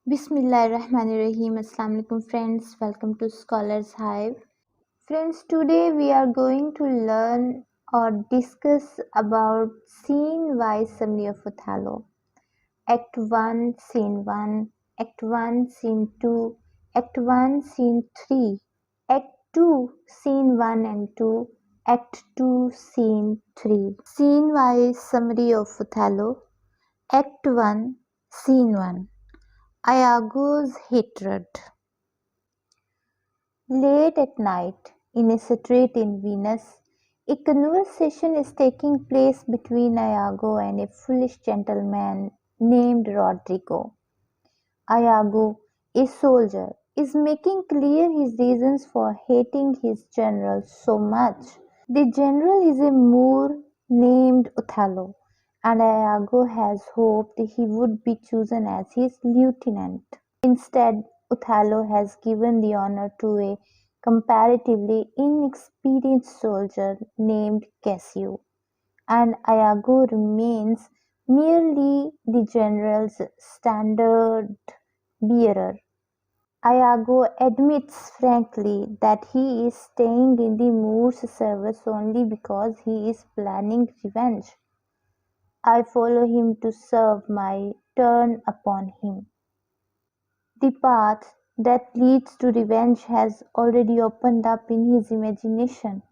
Bismillahirrahmanirrahim. Assalamu alaikum friends. Welcome to Scholars Hive. Friends, today we are going to learn or discuss about scene-wise summary of Othello. Act 1, Scene 1, Act 1, Scene 2, Act 1, Scene 3, Act 2, Scene 1 and 2, Act 2, Scene 3. Scene-wise summary of Othello. Act 1, Scene 1. Iago's hatred. Late at night, in a street in Venice, a conversation is taking place between Iago and a foolish gentleman named Rodrigo. Iago, a soldier, is making clear his reasons for hating his general so much. The general is a Moor named Othello, and Iago has hoped he would be chosen as his lieutenant. Instead, Othello has given the honor to a comparatively inexperienced soldier named Cassio, and Iago remains merely the general's standard-bearer. Iago admits frankly that he is staying in the Moor's service only because he is planning revenge. I follow him to serve my turn upon him. The path that leads to revenge has already opened up in his imagination,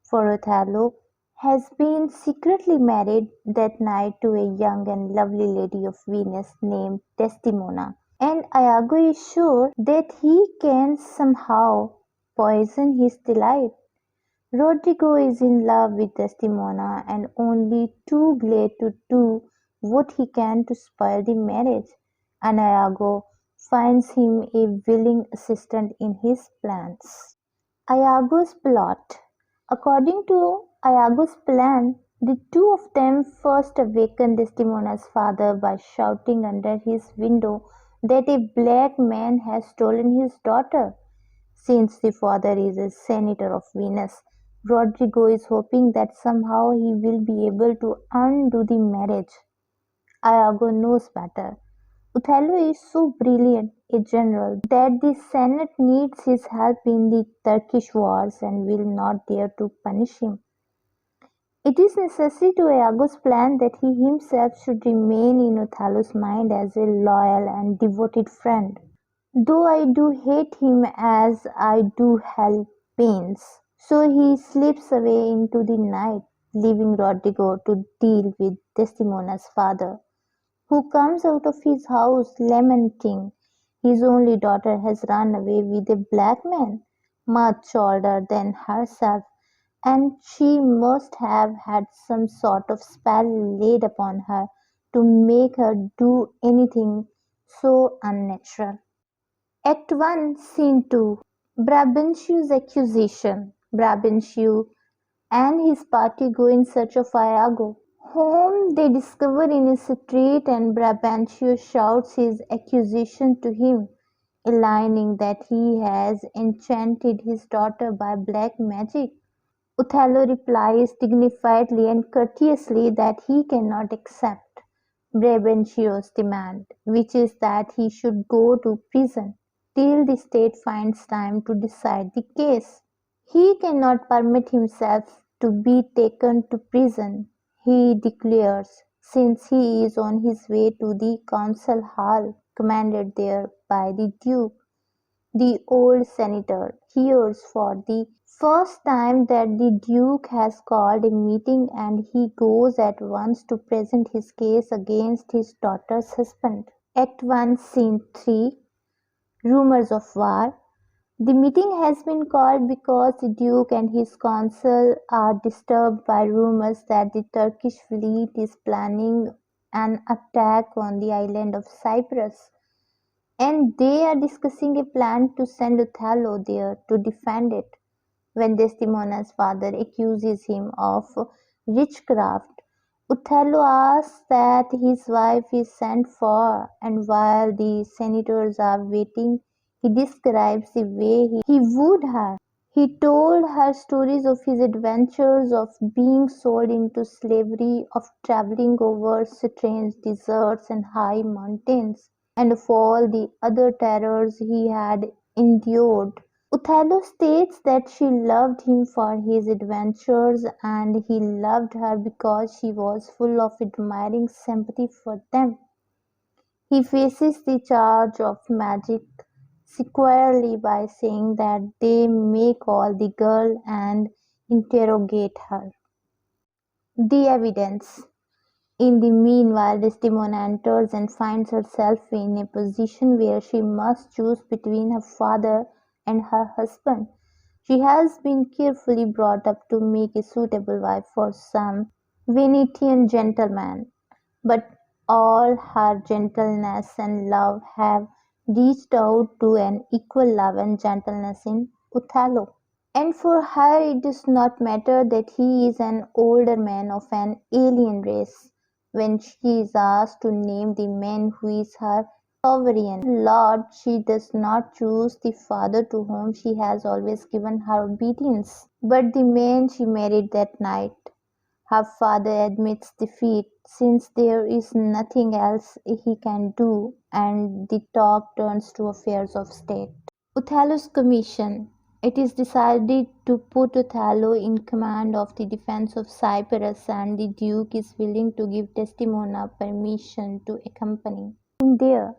for Othello has been secretly married that night to a young and lovely lady of Venice named Desdemona, and Iago is sure that he can somehow poison his delight. Rodrigo is in love with Desdemona and only too glad to do what he can to spoil the marriage, and Iago finds him a willing assistant in his plans. Iago's plot. According to Iago's plan, the two of them first awaken Desdemona's father by shouting under his window that a black man has stolen his daughter. Since the father is a senator of Venice, Rodrigo is hoping that somehow he will be able to undo the marriage. Iago knows better. Othello is so brilliant a general that the Senate needs his help in the Turkish wars and will not dare to punish him. It is necessary to Iago's plan that he himself should remain in Othello's mind as a loyal and devoted friend. Though I do hate him as I do hell pains. So he slips away into the night, leaving Rodrigo to deal with Desdemona's father, who comes out of his house lamenting his only daughter has run away with a black man, much older than herself, and she must have had some sort of spell laid upon her to make her do anything so unnatural. Act 1, Scene 2. Brabantio's accusation. Brabantio and his party go in search of Iago, whom they discover in a street, and Brabantio shouts his accusation to him, alleging that he has enchanted his daughter by black magic. Othello replies dignifiedly and courteously that he cannot accept Brabantio's demand, which is that he should go to prison till the state finds time to decide the case. He cannot permit himself to be taken to prison, he declares, since he is on his way to the council hall commanded there by the duke. The old senator hears for the first time that the duke has called a meeting, and he goes at once to present his case against his daughter's husband. Act 1, Scene 3. Rumors of war. The meeting has been called because the duke and his council are disturbed by rumors that the Turkish fleet is planning an attack on the island of Cyprus, and they are discussing a plan to send Othello there to defend it. When Desdemona's father accuses him of witchcraft, Othello asks that his wife is sent for, and while the senators are waiting, he describes the way he wooed her. He told her stories of his adventures, of being sold into slavery, of traveling over strange deserts and high mountains. and of all the other terrors he had endured. Othello states that she loved him for his adventures and he loved her because she was full of admiring sympathy for them. He faces the charge of magic squarely by saying that they may call the girl and interrogate her. The evidence. In the meanwhile, Desdemona enters and finds herself in a position where she must choose between her father and her husband. She has been carefully brought up to make a suitable wife for some Venetian gentleman, but all her gentleness and love have reached out to an equal love and gentleness in Othello. And for her it does not matter that he is an older man of an alien race. When she is asked to name the man who is her sovereign lord, she does not choose the father to whom she has always given her obedience, but the man she married that night. Her father admits defeat, since there is nothing else he can do, and the talk turns to affairs of state. Othello's commission. It is decided to put Othello in command of the defence of Cyprus, and the Duke is willing to give Desdemona permission to accompany him there.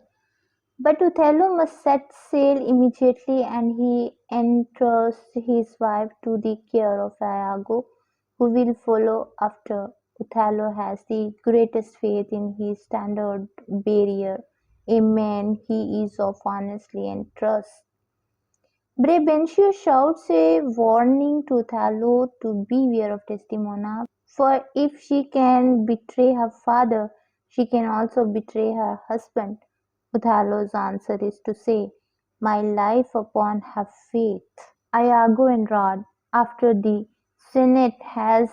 But Othello must set sail immediately, and he entrusts his wife to the care of Iago, who will follow after. Othello has the greatest faith in his standard bearer, a man he is of honesty and trust. Brabantio shouts a warning to Othello to beware of Desdemona, for if she can betray her father, she can also betray her husband. Othello's answer is to say, "My life upon her faith." Iago and Rod. After the Senate has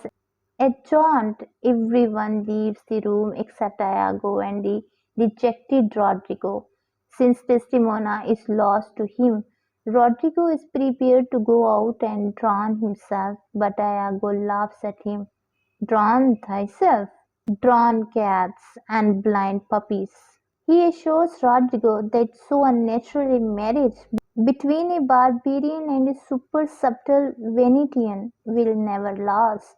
adjourned, everyone leaves the room except Iago and the dejected Rodrigo. Since Desdemona is lost to him, Rodrigo is prepared to go out and drown himself, but Iago laughs at him. "Drown thyself? Drown cats and blind puppies." He assures Rodrigo that so unnatural a marriage between a barbarian and a super subtle Venetian will never last,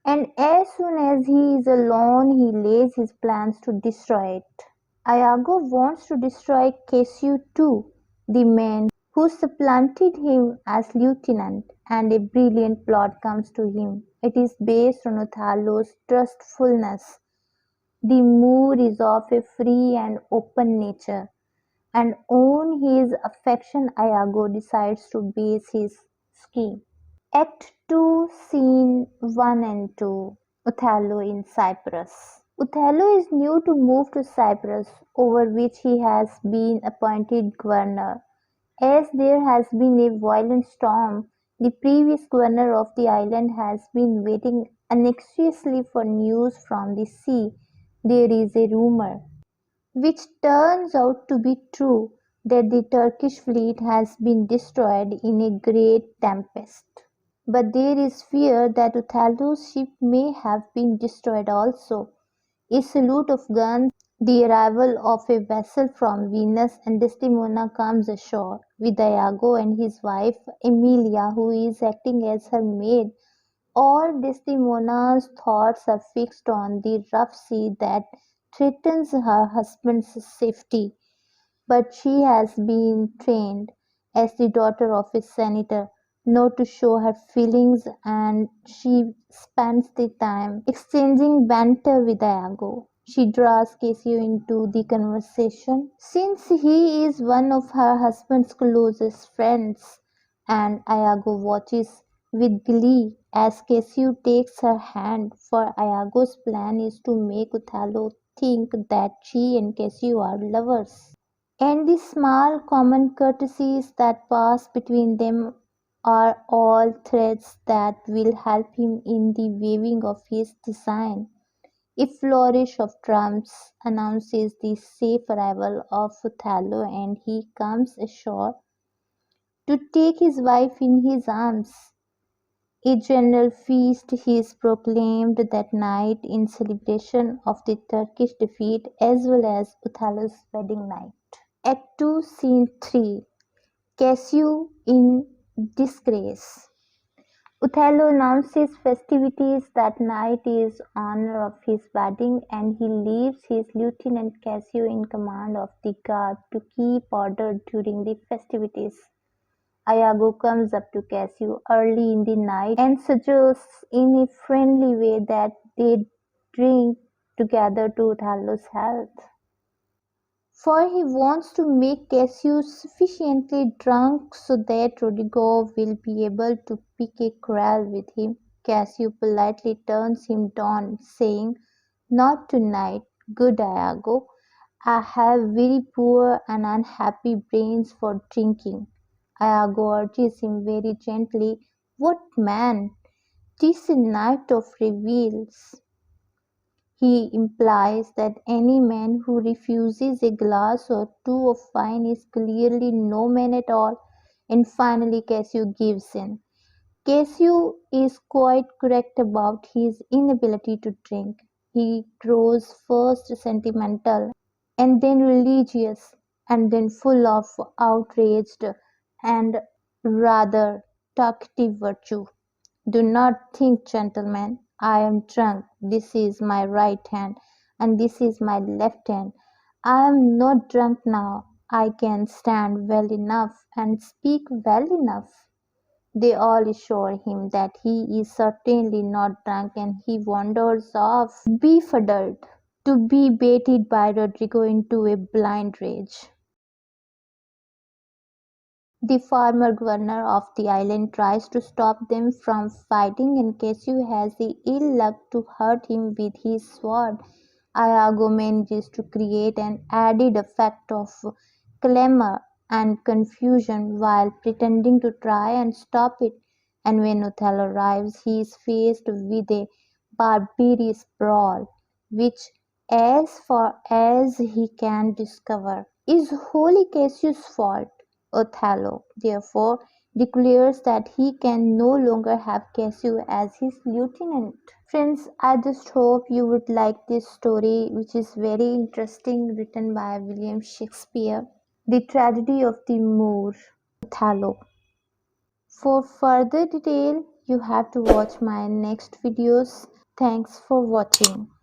and as soon as he is alone he lays his plans to destroy it. Iago wants to destroy Cassio too, the man who supplanted him as lieutenant, and a brilliant plot comes to him. It is based on Othello's trustfulness. The Moor is of a free and open nature, and on his affection Iago decides to base his scheme. Act Two, Scene 1 and 2. Othello in Cyprus. Othello is new to move to Cyprus, over which he has been appointed governor. As there has been a violent storm, the previous governor of the island has been waiting anxiously for news from the sea. There is a rumor, which turns out to be true, that the Turkish fleet has been destroyed in a great tempest. But there is fear that Othello's ship may have been destroyed also. A salute of guns, the arrival of a vessel from Venice, and Desdemona comes ashore, with Iago and his wife Emilia, who is acting as her maid. All Desdemona's thoughts are fixed on the rough sea that threatens her husband's safety. But she has been trained, as the daughter of a senator, not to show her feelings, and she spends the time exchanging banter with Iago. She draws Cassio into the conversation, since he is one of her husband's closest friends, and Iago watches with glee as Cassio takes her hand, for Iago's plan is to make Othello think that she and Cassio are lovers, and the small common courtesies that pass between them are all threads that will help him in the weaving of his design. A flourish of drums announces the safe arrival of Othello, and he comes ashore to take his wife in his arms. A general feast is proclaimed that night in celebration of the Turkish defeat as well as Othello's wedding night. Act 2, Scene 3, Cassio in disgrace. Othello announces festivities that night in honor of his wedding, and he leaves his lieutenant Cassio in command of the guard to keep order during the festivities. Iago comes up to Cassio early in the night and suggests in a friendly way that they drink together to Othello's health. For he wants to make Cassio sufficiently drunk so that Rodrigo will be able to pick a quarrel with him. Cassio politely turns him down, saying, "Not tonight, good Iago. I have very poor and unhappy brains for drinking." Iago urges him very gently, "What man! 'Tis a night of revels." He implies that any man who refuses a glass or two of wine is clearly no man at all, and finally Cassio gives in. Cassio is quite correct about his inability to drink. He grows first sentimental, and then religious, and then full of outraged and rather talkative virtue. "Do not think, gentlemen, I am drunk. This is my right hand, and this is my left hand. I am not drunk now. I can stand well enough, and speak well enough." They all assure him that he is certainly not drunk, and he wanders off befuddled, to be baited by Rodrigo into a blind rage. The former governor of the island tries to stop them from fighting, and Cassio has the ill luck to hurt him with his sword. Iago manages to create an added effect of clamor and confusion while pretending to try and stop it, and when Othello arrives he is faced with a barbarous brawl, which, as far as he can discover, is wholly Cassio's fault. Othello, therefore, declares that he can no longer have Cassio as his lieutenant. Friends, I just hope you would like this story, which is very interesting, written by William Shakespeare. The Tragedy of the Moor, Othello. For further detail, you have to watch my next videos. Thanks for watching.